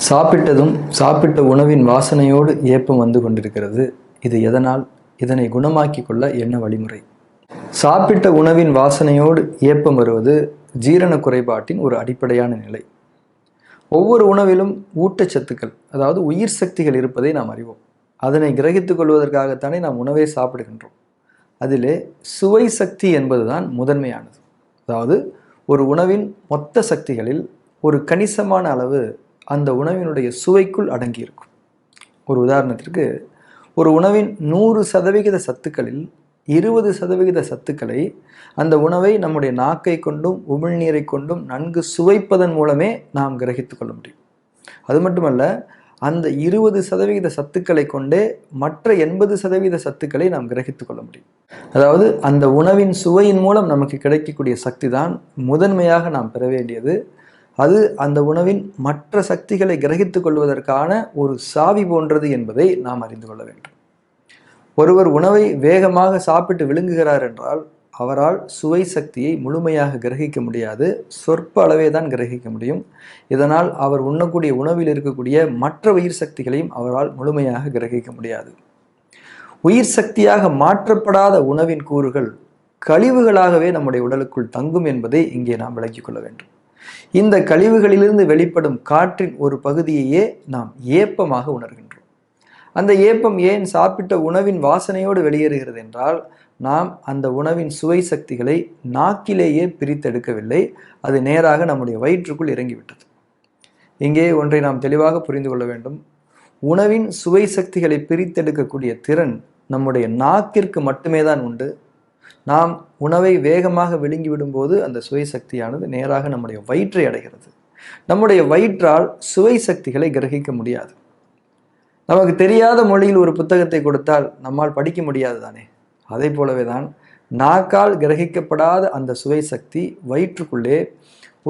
சாப்பிட்டதும் சாப்பிட்ட உணவின் வாசனையோடு ஏப்பம் வந்து கொண்டிருக்கிறது. இது எதனால்? இதனை குணமாக்கிக் கொள்ள என்ன வழிமுறை? சாப்பிட்ட உணவின் வாசனையோடு ஏப்பம் வருவது ஜீரண குறைபாட்டின் ஒரு அடிப்படையான நிலை. ஒவ்வொரு உணவிலும் ஊட்டச்சத்துக்கள், அதாவது உயிர் சக்திகள் இருப்பதை நாம் அறிவோம். அதனை கிரகித்துக் கொள்வதற்காகத்தானே நாம் உணவை சாப்பிடுகின்றோம். அதிலே சுவை சக்தி என்பதுதான் முதன்மையானது. அதாவது ஒரு உணவின் மொத்த சக்திகளில் ஒரு கணிசமான அளவு அந்த உணவினுடைய சுவைக்குள் அடங்கியிருக்கும். ஒரு உதாரணத்திற்கு, ஒரு உணவின் 100% சத்துக்களில் 20% சத்துக்களை அந்த உணவை நம்முடைய நாக்கை கொண்டும் உமிழ்நீரை கொண்டும் நன்கு சுவைப்பதன் மூலமே நாம் கிரகித்து கொள்ள முடியும். அது மட்டுமல்ல, அந்த 20% சத்துக்களை கொண்டே மற்ற 80% சத்துக்களை நாம் கிரகித்து கொள்ள முடியும். அதாவது அந்த உணவின் சுவையின் மூலம் நமக்கு கிடைக்கக்கூடிய சக்தி தான் முதன்மையாக நாம் பெற வேண்டியது. அது அந்த உணவின் மற்ற சக்திகளை கிரகித்துக் கொள்வதற்கான ஒரு சாவி போன்றது என்பதை நாம் அறிந்து கொள்ள வேண்டும். ஒருவர் உணவை வேகமாக சாப்பிட்டு விழுங்குகிறார் என்றால் அவரால் சுவை சக்தியை முழுமையாக கிரகிக்க முடியாது. சொற்ப அளவே தான் கிரகிக்க முடியும். இதனால் அவர் உண்ணக்கூடிய உணவில் இருக்கக்கூடிய மற்ற உயிர் சக்திகளையும் அவரால் முழுமையாக கிரகிக்க முடியாது. உயிர் சக்தியாக மாற்றப்படாத உணவின் கூறுகள் கழிவுகளாகவே நம்முடைய உடலுக்குள் தங்கும் என்பதை இங்கே நாம் விளங்கிக் கொள்ள வேண்டும். இந்த கழிவுகளிலிருந்து வெளிப்படும் காற்றின் ஒரு பகுதியையே நாம் ஏப்பமாக உணர்கின்றோம். அந்த ஏப்பம் ஏன் சாப்பிட்ட உணவின் வாசனையோடு வெளியேறுகிறது என்றால், நாம் அந்த உணவின் சுவை சக்திகளை நாக்கிலேயே பிரித்தெடுக்கவில்லை. அது நேராக நம்முடைய வயிற்றுக்குள் இறங்கிவிட்டது. இங்கே ஒன்றை நாம் தெளிவாக புரிந்து கொள்ள வேண்டும். உணவின் சுவை சக்திகளை பிரித்தெடுக்கக்கூடிய திறன் நம்முடைய நாக்கிற்கு மட்டுமே தான் உண்டு. நாம் உணவை வேகமாக விழுங்கி விடும்போது அந்த சுவை சக்தியானது நேராக நம்முடைய வயிற்றை அடைகிறது. நம்முடைய வயிற்றால் சுவை சக்திகளை கிரகிக்க முடியாது. நமக்கு தெரியாத மொழியில் ஒரு புத்தகத்தை கொடுத்தால் நம்மால் படிக்க முடியாது தானே. அதே போலவே தான் நாக்கால் கிரகிக்கப்படாத அந்த சுவை சக்தி வயிற்றுக்குள்ளே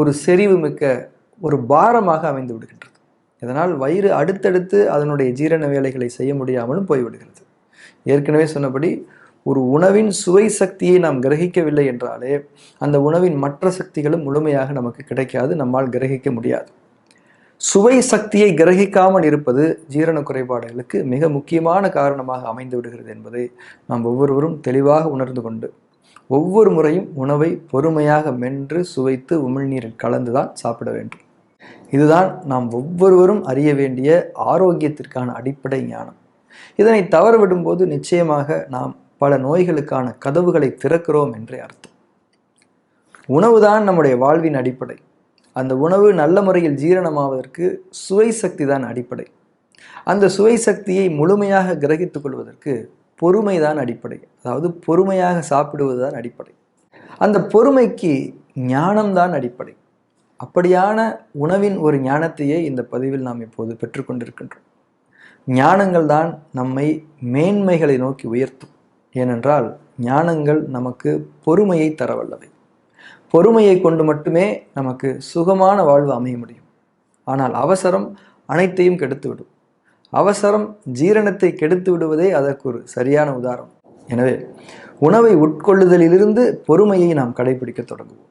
ஒரு செறிவு மிக்க ஒரு பாரமாக அமைந்து விடுகின்றது. இதனால் வயிறு அடுத்தடுத்து அதனுடைய ஜீரண வேலைகளை செய்ய முடியாமலும் போய்விடுகிறது. ஏற்கனவே சொன்னபடி, ஒரு உணவின் சுவை சக்தியை நாம் கிரகிக்கவில்லை என்றாலே அந்த உணவின் மற்ற சக்திகளும் முழுமையாக நமக்கு கிடைக்காது, நம்மால் கிரகிக்க முடியாது. சுவை சக்தியை கிரகிக்காமல் இருப்பது ஜீரண குறைபாடுகளுக்கு மிக முக்கியமான காரணமாக அமைந்து விடுகிறது என்பதை நாம் ஒவ்வொருவரும் தெளிவாக உணர்ந்து கொண்டு ஒவ்வொரு முறையும் உணவை பொறுமையாக மென்று சுவைத்து உமிழ்நீரில் கலந்துதான் சாப்பிட வேண்டும். இதுதான் நாம் ஒவ்வொருவரும் அறிய வேண்டிய ஆரோக்கியத்திற்கான அடிப்படை ஞானம். இதனை தவறவிடும்போது நிச்சயமாக நாம் பல நோய்களுக்கான கதவுகளை திறக்கிறோம் என்றே அர்த்தம். உணவுதான் நம்முடைய வாழ்வின் அடிப்படை. அந்த உணவு நல்ல முறையில் ஜீரணமாவதற்கு சுவை சக்தி தான் அடிப்படை. அந்த சுவை சக்தியை முழுமையாக கிரகித்துக் கொள்வதற்கு பொறுமைதான் அடிப்படை. அதாவது பொறுமையாக சாப்பிடுவதுதான் அடிப்படை. அந்த பொறுமைக்கு ஞானம்தான் அடிப்படை. அப்படியான உணவின் ஒரு ஞானத்தையே இந்த பதிவில் நாம் இப்போது பெற்றுக்கொண்டிருக்கின்றோம். ஞானங்கள் தான் நம்மை மேன்மைகளை நோக்கி உயர்த்தும். ஏனென்றால் ஞானங்கள் நமக்கு பொறுமையை தரவல்லவை. பொறுமையை கொண்டு மட்டுமே நமக்கு சுகமான வாழ்வு அமைய முடியும். ஆனால் அவசரம் அனைத்தையும் கெடுத்துவிடும். அவசரம் ஜீரணத்தை கெடுத்து விடுவதே அதற்கு ஒரு சரியான உதாரணம். எனவே உணவை உட்கொள்ளுதலிலிருந்து பொறுமையை நாம் கடைபிடிக்க தொடங்குவோம்.